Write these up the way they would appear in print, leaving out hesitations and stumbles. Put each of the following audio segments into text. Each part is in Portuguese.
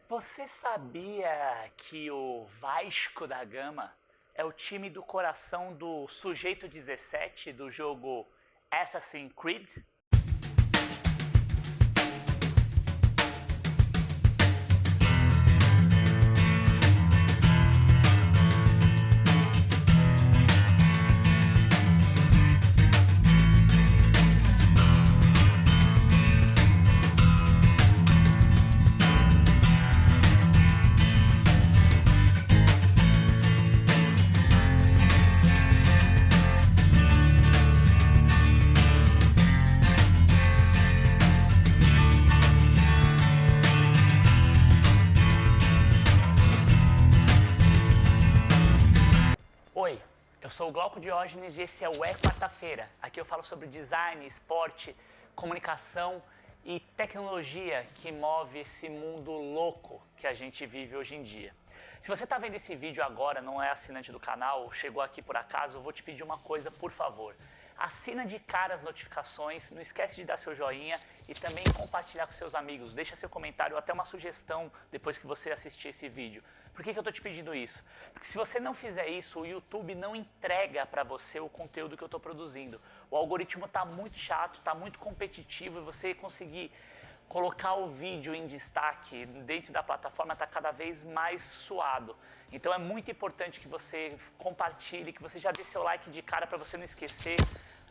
Você sabia que o Vasco da Gama é o time do coração do Sujeito 17 do jogo Assassin's Creed? Oi, eu sou o Glauco Diógenes e esse é o Quarta-feira. Aqui eu falo sobre design, esporte, comunicação e tecnologia que move esse mundo louco que a gente vive hoje em dia. Se você está vendo esse vídeo agora, não é assinante do canal, chegou aqui por acaso, eu vou te pedir uma coisa, por favor. Assina de cara as notificações, não esquece de dar seu joinha e também compartilhar com seus amigos. Deixa seu comentário ou até uma sugestão depois que você assistir esse vídeo. Por que eu estou te pedindo isso? Porque se você não fizer isso, o YouTube não entrega para você o conteúdo que eu estou produzindo. O algoritmo está muito chato, está muito competitivo e você conseguir colocar o vídeo em destaque dentro da plataforma está cada vez mais suado. Então é muito importante que você compartilhe, que você já dê seu like de cara para você não esquecer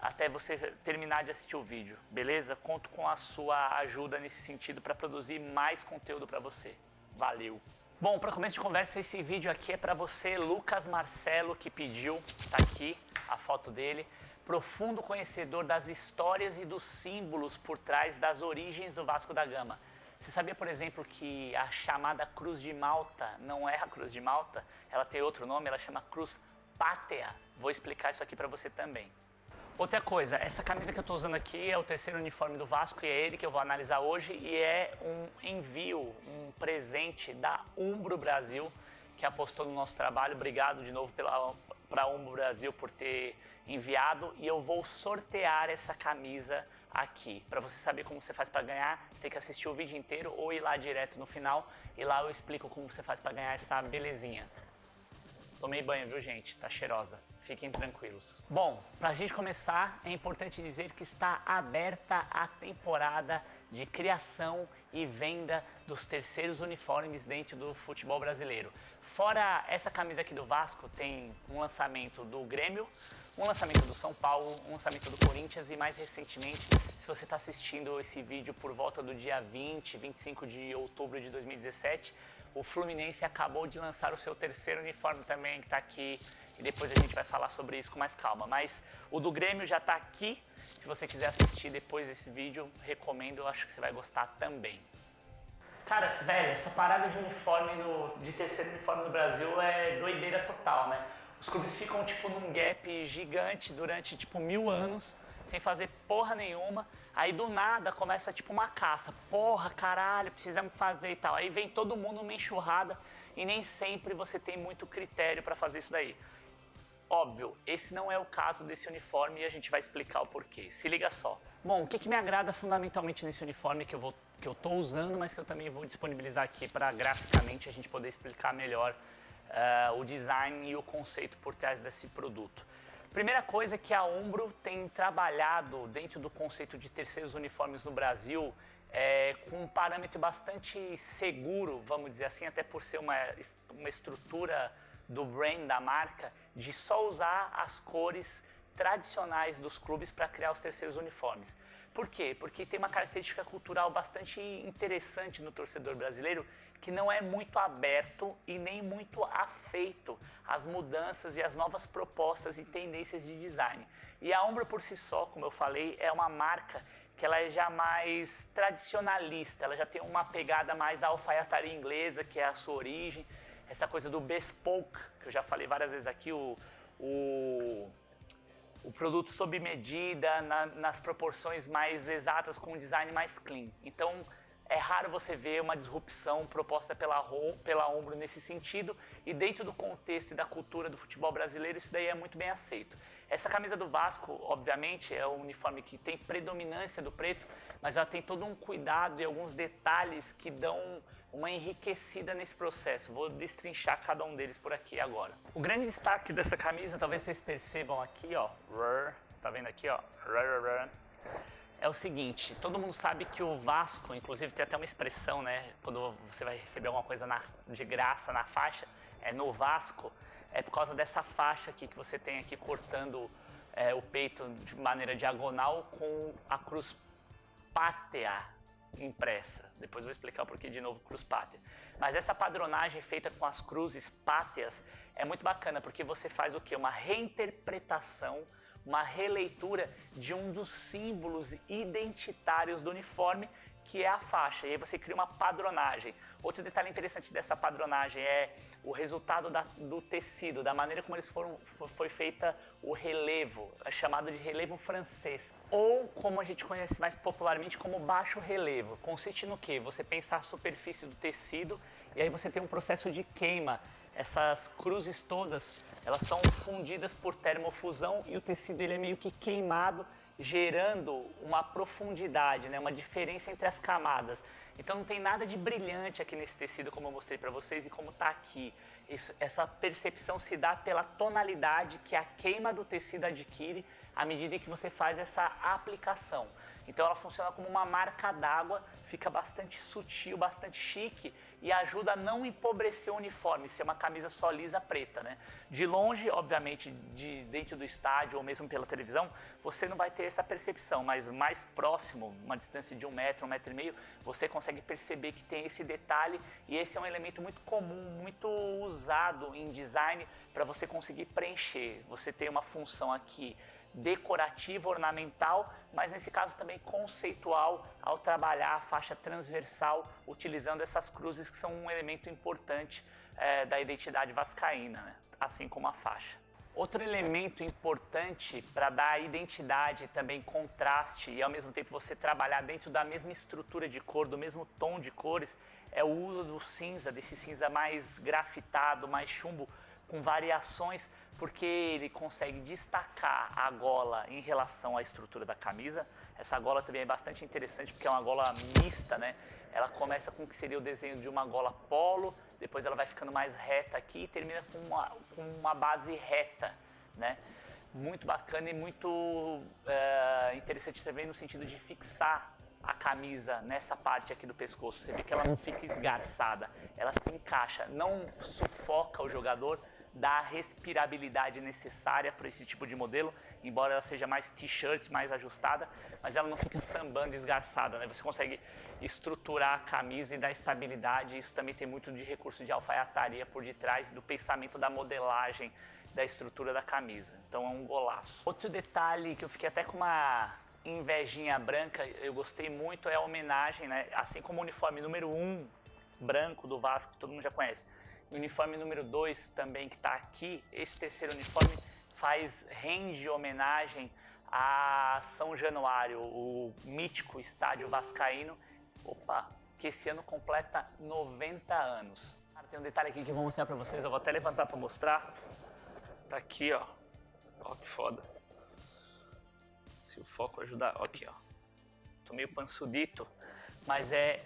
até você terminar de assistir o vídeo, beleza? Conto com a sua ajuda nesse sentido para produzir mais conteúdo para você. Valeu! Bom, para começo de conversa, esse vídeo aqui é para você, Lucas Marcelo, que pediu, tá aqui a foto dele, profundo conhecedor das histórias e dos símbolos por trás das origens do Vasco da Gama. Você sabia, por exemplo, que a chamada Cruz de Malta não é a Cruz de Malta? Ela tem outro nome, ela chama Cruz Pátria. Vou explicar isso aqui para você também. Outra coisa, essa camisa que eu estou usando aqui é o terceiro uniforme do Vasco e é ele que eu vou analisar hoje e é um envio, um presente da Umbro Brasil, que apostou no nosso trabalho. Obrigado de novo para a Umbro Brasil por ter enviado e eu vou sortear essa camisa aqui. Para você saber como você faz para ganhar, você tem que assistir o vídeo inteiro ou ir lá direto no final e lá eu explico como você faz para ganhar essa belezinha. Tomei banho, viu, gente? Tá cheirosa. Fiquem tranquilos. Bom, pra gente começar, é importante dizer que está aberta a temporada de criação e venda dos terceiros uniformes dentro do futebol brasileiro. Fora essa camisa aqui do Vasco, tem um lançamento do Grêmio, um lançamento do São Paulo, um lançamento do Corinthians e mais recentemente, se você está assistindo esse vídeo por volta do dia 25 de outubro de 2017, o Fluminense acabou de lançar o seu terceiro uniforme também, que está aqui, e depois a gente vai falar sobre isso com mais calma. Mas o do Grêmio já está aqui, se você quiser assistir depois desse vídeo, recomendo, eu acho que você vai gostar também. Cara, velho, essa parada de uniforme, de terceiro uniforme no Brasil é doideira total, né? Os clubes ficam, tipo, num gap gigante durante, tipo, 1000 anos, sem fazer porra nenhuma. Aí, do nada, começa, tipo, uma caça. Porra, caralho, precisamos fazer e tal. Aí vem todo mundo numa enxurrada e nem sempre você tem muito critério pra fazer isso daí. Óbvio, esse não é o caso desse uniforme e a gente vai explicar o porquê. Se liga só. Bom, o que me agrada fundamentalmente nesse uniforme que eu tô usando, mas que eu também vou disponibilizar aqui para graficamente a gente poder explicar melhor o design e o conceito por trás desse produto. Primeira coisa é que a Umbro tem trabalhado dentro do conceito de terceiros uniformes no Brasil com um parâmetro bastante seguro, vamos dizer assim, até por ser uma estrutura do brand da marca, de só usar as cores tradicionais dos clubes para criar os terceiros uniformes. Por quê? Porque tem uma característica cultural bastante interessante no torcedor brasileiro que não é muito aberto e nem muito afeito às mudanças e às novas propostas e tendências de design. E a Umbro por si só, como eu falei, é uma marca que ela é já mais tradicionalista, ela já tem uma pegada mais da alfaiataria inglesa, que é a sua origem, essa coisa do bespoke, que eu já falei várias vezes aqui, o produto sob medida, nas proporções mais exatas, com um design mais clean. Então, é raro você ver uma disrupção proposta pela Umbro nesse sentido, e dentro do contexto e da cultura do futebol brasileiro, isso daí é muito bem aceito. Essa camisa do Vasco, obviamente, é um uniforme que tem predominância do preto, mas ela tem todo um cuidado e alguns detalhes que dão uma enriquecida nesse processo. Vou destrinchar cada um deles por aqui agora. O grande destaque dessa camisa, talvez vocês percebam aqui, ó, tá vendo aqui, ó, é o seguinte, todo mundo sabe que o Vasco, inclusive tem até uma expressão, né, quando você vai receber alguma coisa de graça na faixa, é no Vasco, é por causa dessa faixa aqui que você tem aqui cortando o peito de maneira diagonal com a cruz pátria impressa. Depois eu vou explicar o porquê de novo cruz pátria. Mas essa padronagem feita com as cruzes pátrias é muito bacana, porque você faz o quê? Uma reinterpretação, uma releitura de um dos símbolos identitários do uniforme, que é a faixa, e aí você cria uma padronagem. Outro detalhe interessante dessa padronagem é o resultado do tecido, da maneira como foi feita o relevo, é chamado de relevo francês, ou como a gente conhece mais popularmente como baixo relevo. Consiste no quê? Você pensa a superfície do tecido e aí você tem um processo de queima. Essas cruzes todas, elas são fundidas por termofusão e o tecido ele é meio que queimado, gerando uma profundidade, né? Uma diferença entre as camadas. Então não tem nada de brilhante aqui nesse tecido, como eu mostrei para vocês e como está aqui. Essa percepção se dá pela tonalidade que a queima do tecido adquire à medida que você faz essa aplicação. Então ela funciona como uma marca d'água, fica bastante sutil, bastante chique e ajuda a não empobrecer o uniforme, ser uma camisa só lisa preta, né? De longe, obviamente, de dentro do estádio ou mesmo pela televisão, você não vai ter essa percepção, mas mais próximo, uma distância de 1 metro, 1,5 metro, você consegue perceber que tem esse detalhe e esse é um elemento muito comum, muito usado em design para você conseguir preencher. Você tem uma função aqui decorativa, ornamental, mas nesse caso também conceitual ao trabalhar a faixa transversal utilizando essas cruzes que são um elemento importante da identidade vascaína, né? Assim como a faixa. Outro elemento importante para dar identidade e também contraste e ao mesmo tempo você trabalhar dentro da mesma estrutura de cor, do mesmo tom de cores, é o uso do cinza, desse cinza mais grafitado, mais chumbo, com variações, porque ele consegue destacar a gola em relação à estrutura da camisa. Essa gola também é bastante interessante porque é uma gola mista, né? Ela começa com o que seria o desenho de uma gola polo, depois ela vai ficando mais reta aqui e termina com uma base reta, né? Muito bacana e muito interessante também no sentido de fixar a camisa nessa parte aqui do pescoço. Você vê que ela não fica esgarçada, ela se encaixa, não sufoca o jogador, dá a respirabilidade necessária para esse tipo de modelo, embora ela seja mais t-shirt, mais ajustada, mas ela não fica sambando, esgarçada, né? Você consegue estruturar a camisa e dar estabilidade, isso também tem muito de recurso de alfaiataria por detrás do pensamento da modelagem da estrutura da camisa, então é um golaço. Outro detalhe que eu fiquei até com uma invejinha branca, eu gostei muito, é a homenagem, né? Assim como o uniforme número 1 branco do Vasco, que todo mundo já conhece, o uniforme número 2 também que está aqui, esse terceiro uniforme rende homenagem a São Januário, o mítico estádio vascaíno, que esse ano completa 90 anos. Tem um detalhe aqui que eu vou mostrar para vocês, eu vou até levantar para mostrar. Tá aqui, ó. Ó que foda. Se o foco ajudar, ó aqui, ó. Tô meio pansudito, mas é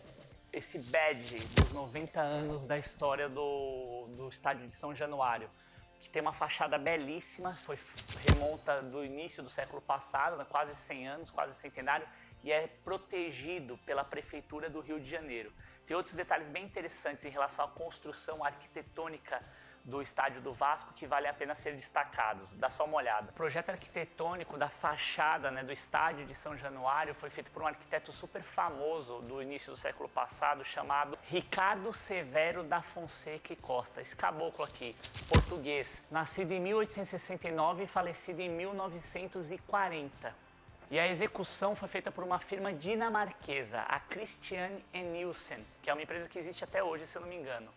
esse badge dos 90 anos da história do estádio de São Januário, que tem uma fachada belíssima, remonta do início do século passado, né, quase 100 anos, quase centenário, e é protegido pela Prefeitura do Rio de Janeiro. Tem outros detalhes bem interessantes em relação à construção arquitetônica do estádio do Vasco que vale a pena ser destacados. Dá só uma olhada. O projeto arquitetônico da fachada, né, do estádio de São Januário foi feito por um arquiteto super famoso do início do século passado chamado Ricardo Severo da Fonseca e Costa. Esse caboclo aqui, português, nascido em 1869 e falecido em 1940. E a execução foi feita por uma firma dinamarquesa, a Christian Nielsen, que é uma empresa que existe até hoje, se eu não me engano.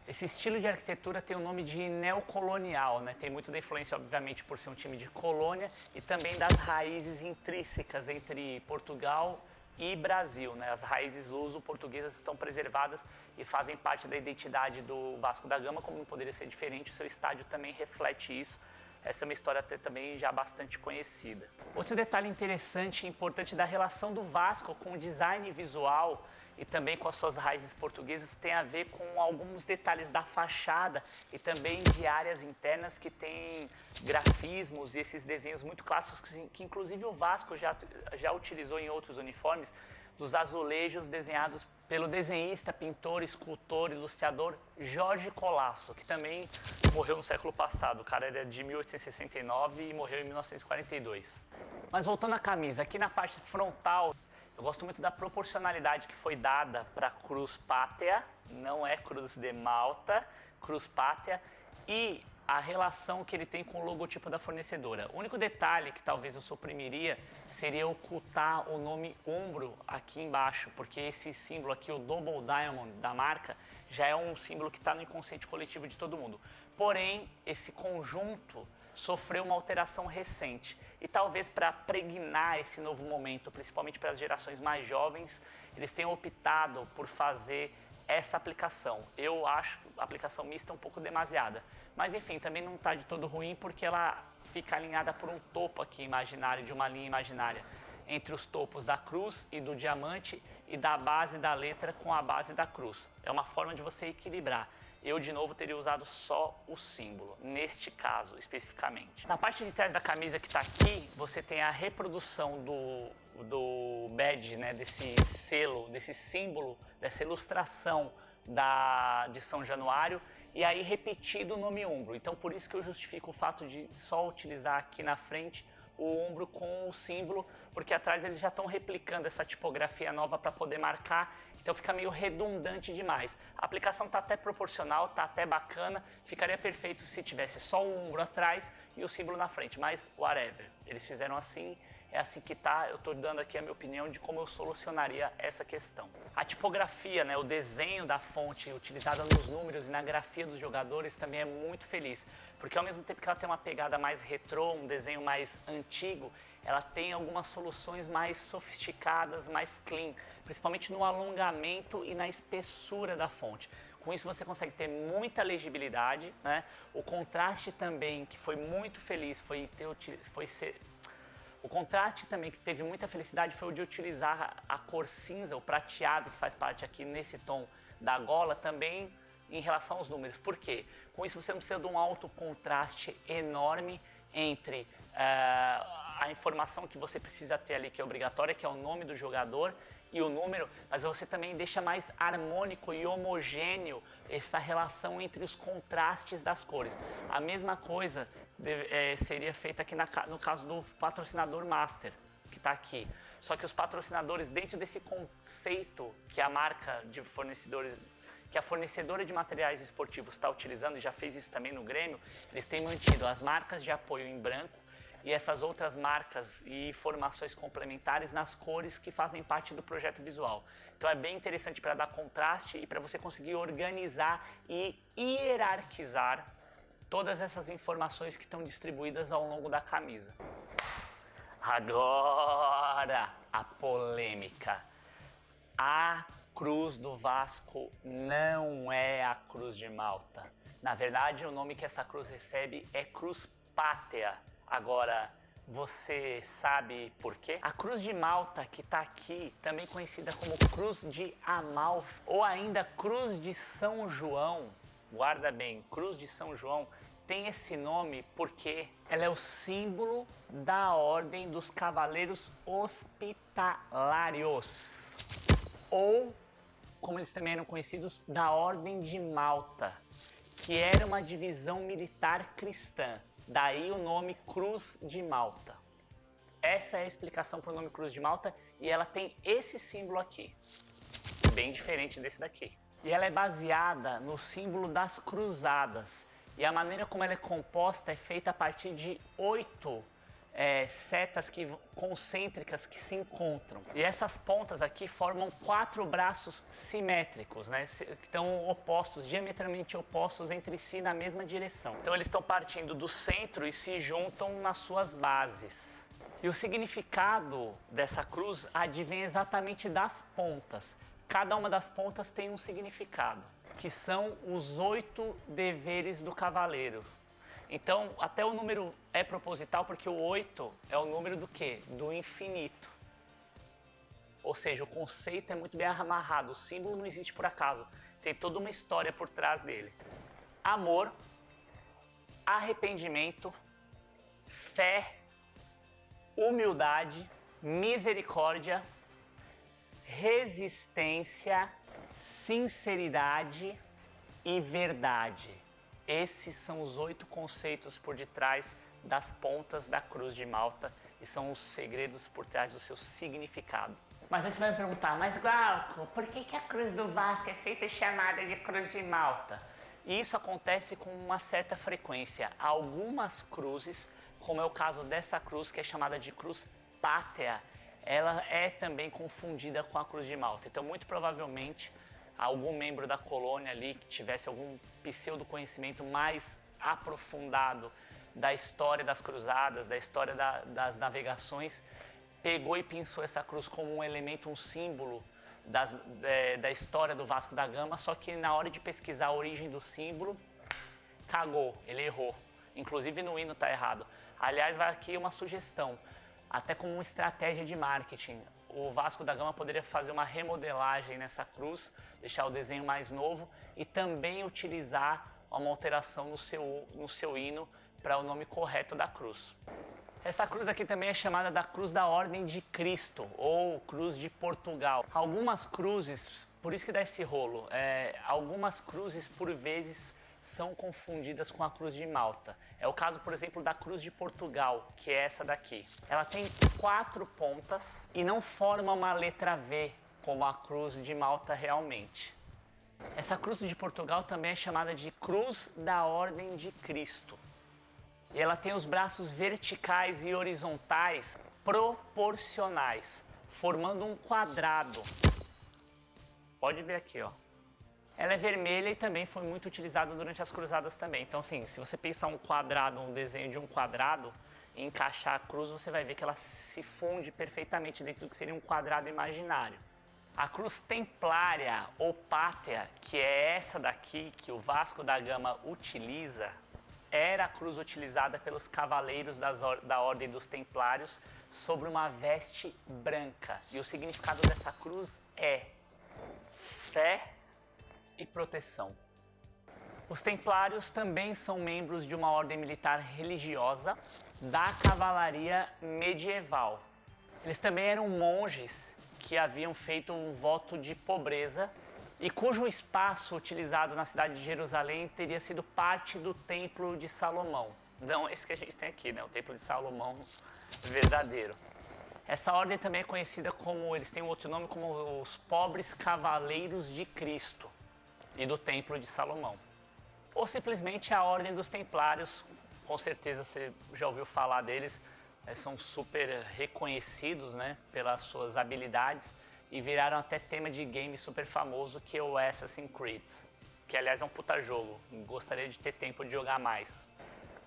Esse estilo de arquitetura tem o nome de neocolonial, né? Tem muito da influência, obviamente, por ser um time de colônia e também das raízes intrínsecas entre Portugal e Brasil, né? As raízes luso-portuguesas estão preservadas e fazem parte da identidade do Vasco da Gama, como não poderia ser diferente, o seu estádio também reflete isso. Essa é uma história até também já bastante conhecida. Outro detalhe interessante e importante da relação do Vasco com o design visual e também com as suas raízes portuguesas tem a ver com alguns detalhes da fachada e também de áreas internas que tem grafismos e esses desenhos muito clássicos que inclusive o Vasco já utilizou em outros uniformes, dos azulejos desenhados pelo desenhista, pintor, escultor, ilustrador Jorge Colasso, que também morreu no século passado. O cara era de 1869 e morreu em 1942. Mas voltando à camisa, aqui na parte frontal, eu gosto muito da proporcionalidade que foi dada para a Cruz Pátria, não é Cruz de Malta, Cruz Pátria, e a relação que ele tem com o logotipo da fornecedora. O único detalhe que talvez eu suprimiria seria ocultar o nome Umbro aqui embaixo, porque esse símbolo aqui, o Double Diamond da marca, já é um símbolo que está no inconsciente coletivo de todo mundo. Porém, esse conjunto sofreu uma alteração recente e talvez para pregnar esse novo momento, principalmente para as gerações mais jovens, eles tenham optado por fazer essa aplicação. Eu acho a aplicação mista um pouco demasiada, mas enfim, também não está de todo ruim porque ela fica alinhada por um topo aqui imaginário, de uma linha imaginária, entre os topos da cruz e do diamante e da base da letra com a base da cruz. É uma forma de você equilibrar. Eu, de novo, teria usado só o símbolo, neste caso, especificamente. Na parte de trás da camisa que está aqui, você tem a reprodução do badge, né, desse selo, desse símbolo, dessa ilustração de São Januário, e aí repetido o nome Umbro. Então, por isso que eu justifico o fato de só utilizar aqui na frente o Umbro com o símbolo, porque atrás eles já estão replicando essa tipografia nova para poder marcar, então fica meio redundante demais. A aplicação está até proporcional, está até bacana, ficaria perfeito se tivesse só o Umbro atrás e o símbolo na frente, mas whatever, eles fizeram assim, é assim que tá. Eu estou dando aqui a minha opinião de como eu solucionaria essa questão. A tipografia, né, o desenho da fonte utilizada nos números e na grafia dos jogadores também é muito feliz, porque ao mesmo tempo que ela tem uma pegada mais retrô, um desenho mais antigo, ela tem algumas soluções mais sofisticadas, mais clean, principalmente no alongamento e na espessura da fonte. Com isso você consegue ter muita legibilidade, né? O contraste também, que foi muito feliz, o contraste também que teve muita felicidade foi o de utilizar a cor cinza, o prateado, que faz parte aqui nesse tom da gola, também em relação aos números. Por quê? Com isso você não precisa de um alto contraste enorme entre a informação que você precisa ter ali, que é obrigatória, que é o nome do jogador e o número, mas você também deixa mais harmônico e homogêneo essa relação entre os contrastes das cores. A mesma coisa seria feita aqui no caso do patrocinador master, que está aqui. Só que os patrocinadores, dentro desse conceito que a marca de fornecedores, que a fornecedora de materiais esportivos está utilizando, e já fez isso também no Grêmio, eles têm mantido as marcas de apoio em branco e essas outras marcas e informações complementares nas cores que fazem parte do projeto visual. Então é bem interessante para dar contraste e para você conseguir organizar e hierarquizar todas essas informações que estão distribuídas ao longo da camisa. Agora, a polêmica. A Cruz do Vasco não é a Cruz de Malta. Na verdade, o nome que essa cruz recebe é Cruz Pátria. Agora, você sabe por quê? A Cruz de Malta, que está aqui, também conhecida como Cruz de Amalfi, ou ainda Cruz de São João, guarda bem, Cruz de São João, tem esse nome porque ela é o símbolo da Ordem dos Cavaleiros Hospitalários, ou, como eles também eram conhecidos, da Ordem de Malta, que era uma divisão militar cristã. Daí o nome Cruz de Malta. Essa é a explicação para o nome Cruz de Malta e ela tem esse símbolo aqui, bem diferente desse daqui. E ela é baseada no símbolo das cruzadas. E a maneira como ela é composta é feita a partir de 8 setas concêntricas que se encontram. E essas pontas aqui formam 4 braços simétricos, né, que estão opostos, diametralmente opostos entre si na mesma direção. Então eles estão partindo do centro e se juntam nas suas bases. E o significado dessa cruz advém exatamente das pontas. Cada uma das pontas tem um significado, que são os 8 deveres do cavaleiro, Então, até o número é proposital porque o 8 é o número do quê? Do infinito. Ou seja, o conceito é muito bem amarrado, o símbolo não existe por acaso, tem toda uma história por trás dele. Amor, arrependimento, fé, humildade, misericórdia, resistência, sinceridade e verdade. Esses são os 8 conceitos por detrás das pontas da cruz de Malta e são os segredos por trás do seu significado. Mas aí você vai me perguntar, mas Glauco, por que a cruz do Vasco é sempre chamada de cruz de Malta? E isso acontece com uma certa frequência. Algumas cruzes, como é o caso dessa cruz que é chamada de cruz pátria, ela é também confundida com a cruz de Malta. Então, muito provavelmente, algum membro da colônia ali que tivesse algum pseudo conhecimento mais aprofundado da história das cruzadas, da história das navegações, pegou e pensou essa cruz como um elemento, um símbolo da história do Vasco da Gama, só que na hora de pesquisar a origem do símbolo, cagou, ele errou. Inclusive no hino está errado. Aliás, vai aqui uma sugestão, até como uma estratégia de marketing. O Vasco da Gama poderia fazer uma remodelagem nessa cruz, deixar o desenho mais novo e também utilizar uma alteração no seu hino para o nome correto da cruz. Essa cruz aqui também é chamada da Cruz da Ordem de Cristo ou Cruz de Portugal. Algumas cruzes, por isso que dá esse rolo, algumas cruzes por vezes são confundidas com a Cruz de Malta. É o caso, por exemplo, da Cruz de Portugal, que é essa daqui. Ela tem 4 pontas e não forma uma letra V, como a Cruz de Malta realmente. Essa Cruz de Portugal também é chamada de Cruz da Ordem de Cristo. E ela tem os braços verticais e horizontais proporcionais, formando um quadrado. Pode ver aqui, ó. Ela é vermelha e também foi muito utilizada durante as cruzadas também. Então, assim, se você pensar um quadrado, um desenho de um quadrado, e encaixar a cruz, você vai ver que ela se funde perfeitamente dentro do que seria um quadrado imaginário. A cruz templária ou pátria, que é essa daqui que o Vasco da Gama utiliza, era a cruz utilizada pelos cavaleiros da Ordem dos Templários sobre uma veste branca. E o significado dessa cruz é fé e proteção. Os Templários também são membros de uma ordem militar religiosa da cavalaria medieval. Eles também eram monges que haviam feito um voto de pobreza e cujo espaço utilizado na cidade de Jerusalém teria sido parte do Templo de Salomão. Não esse que a gente tem aqui, né? O Templo de Salomão verdadeiro. Essa ordem também é conhecida como, eles têm um outro nome, como os Pobres Cavaleiros de Cristo e do Templo de Salomão. Ou simplesmente a Ordem dos Templários, com certeza você já ouviu falar deles, são super reconhecidos, né, pelas suas habilidades e viraram até tema de game super famoso que é o Assassin's Creed, que aliás é um puta jogo, gostaria de ter tempo de jogar mais.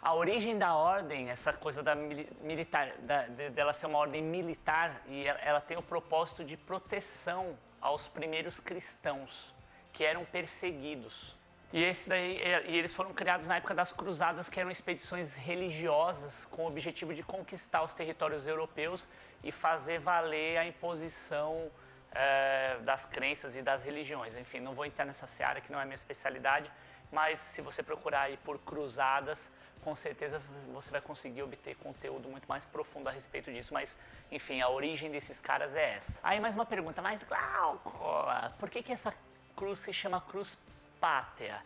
A origem da ordem, essa coisa dela ser uma ordem militar, e ela tem o propósito de proteção aos primeiros cristãos que eram perseguidos. E eles foram criados na época das cruzadas, que eram expedições religiosas com o objetivo de conquistar os territórios europeus e fazer valer a imposição das crenças e das religiões. Enfim, não vou entrar nessa seara que não é minha especialidade, mas se você procurar aí por cruzadas, com certeza você vai conseguir obter conteúdo muito mais profundo a respeito disso. Mas, enfim, a origem desses caras é essa. Aí mais uma pergunta, mas Glauco, por que essa cruz se chama cruz pátria?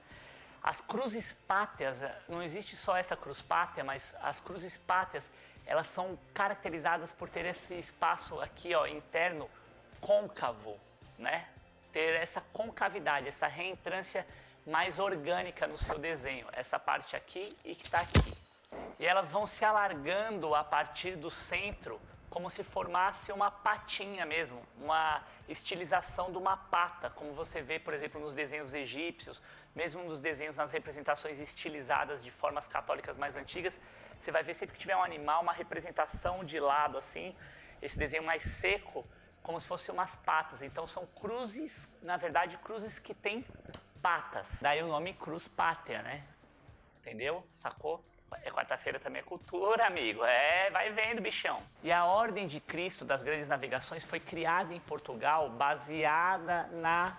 As cruzes pátrias, não existe só essa cruz pátria, mas as cruzes pátrias, elas são caracterizadas por ter esse espaço aqui, ó, interno côncavo, né? Ter essa concavidade, essa reentrância mais orgânica no seu desenho, essa parte aqui e que está aqui. E elas vão se alargando a partir do centro, como se formasse uma patinha mesmo, uma estilização de uma pata, como você vê, por exemplo, nos desenhos egípcios, mesmo nos desenhos nas representações estilizadas de formas católicas mais antigas, você vai ver sempre que tiver um animal, uma representação de lado assim, esse desenho mais seco, como se fossem umas patas. Então são cruzes, na verdade, cruzes que têm patas. Daí o nome cruz pátria, né? Entendeu? Sacou? É quarta-feira também é cultura, amigo. É, vai vendo, bichão. E a Ordem de Cristo das Grandes Navegações foi criada em Portugal baseada na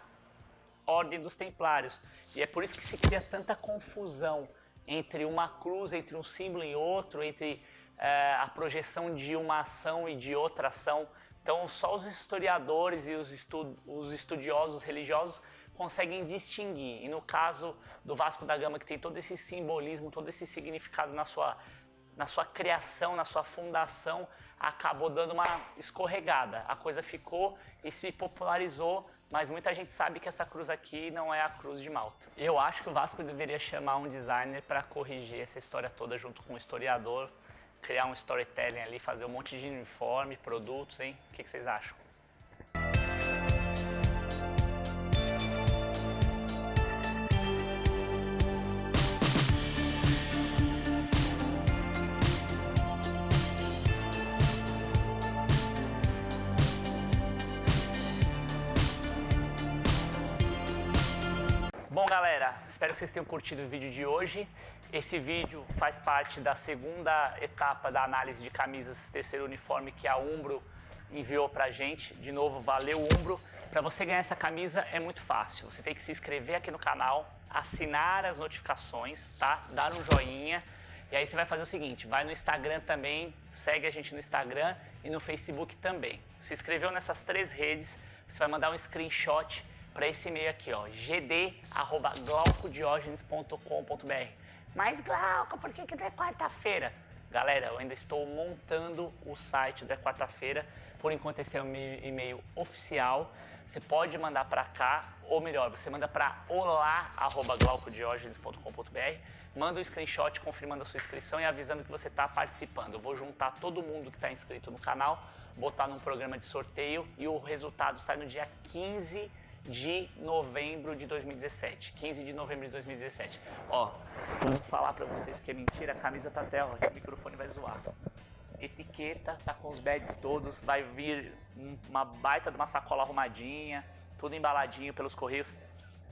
Ordem dos Templários. E é por isso que se cria tanta confusão entre uma cruz, entre um símbolo e outro, entre a projeção de uma ação e de outra ação. Então só os historiadores e os estudiosos religiosos conseguem distinguir. E no caso do Vasco da Gama, que tem todo esse simbolismo, todo esse significado na sua criação, na sua fundação, acabou dando uma escorregada. A coisa ficou e se popularizou, mas muita gente sabe que essa cruz aqui não é a cruz de Malta. Eu acho que o Vasco deveria chamar um designer para corrigir essa história toda junto com um historiador, criar um storytelling ali, fazer um monte de uniforme, produtos, hein? O que vocês acham? Bom, galera, espero que vocês tenham curtido o vídeo de hoje. Esse vídeo faz parte da segunda etapa da análise de camisas terceiro uniforme que a Umbro enviou pra gente. De novo, valeu, Umbro. Para você ganhar essa camisa é muito fácil. Você tem que se inscrever aqui no canal, assinar as notificações, tá? Dar um joinha. E aí você vai fazer o seguinte, vai no Instagram também, segue a gente no Instagram e no Facebook também. Se inscreveu nessas 3 redes, você vai mandar um screenshot para esse e-mail aqui, ó, gd@glaucodiogenes.com.br. Mas Glauco, por que não é quarta-feira? Galera, eu ainda estou montando o site da quarta-feira. Por enquanto esse é o meu e-mail oficial. Você pode mandar para cá, ou melhor, você manda para olá@glaucodiogenes.com.br. Manda um screenshot confirmando a sua inscrição e avisando que você está participando. Eu vou juntar todo mundo que está inscrito no canal, botar num programa de sorteio e o resultado sai no dia 15 de novembro de 2017. 15 de novembro de 2017. Ó, vou falar pra vocês que é mentira, a camisa tá até, ó, que o microfone vai zoar. Etiqueta, tá com os bags todos, vai vir uma baita de uma sacola arrumadinha, tudo embaladinho pelos correios.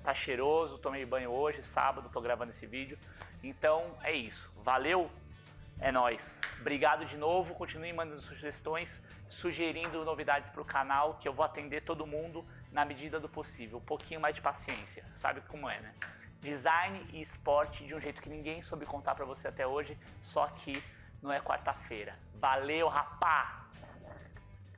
Tá cheiroso, tomei banho hoje, sábado, tô gravando esse vídeo. Então é isso, valeu, é nóis. Obrigado de novo, continue mandando sugestões, sugerindo novidades pro canal, que eu vou atender todo mundo na medida do possível, um pouquinho mais de paciência, sabe como é, né? Design e esporte de um jeito que ninguém soube contar pra você até hoje, só que não é quarta-feira. Valeu, rapá!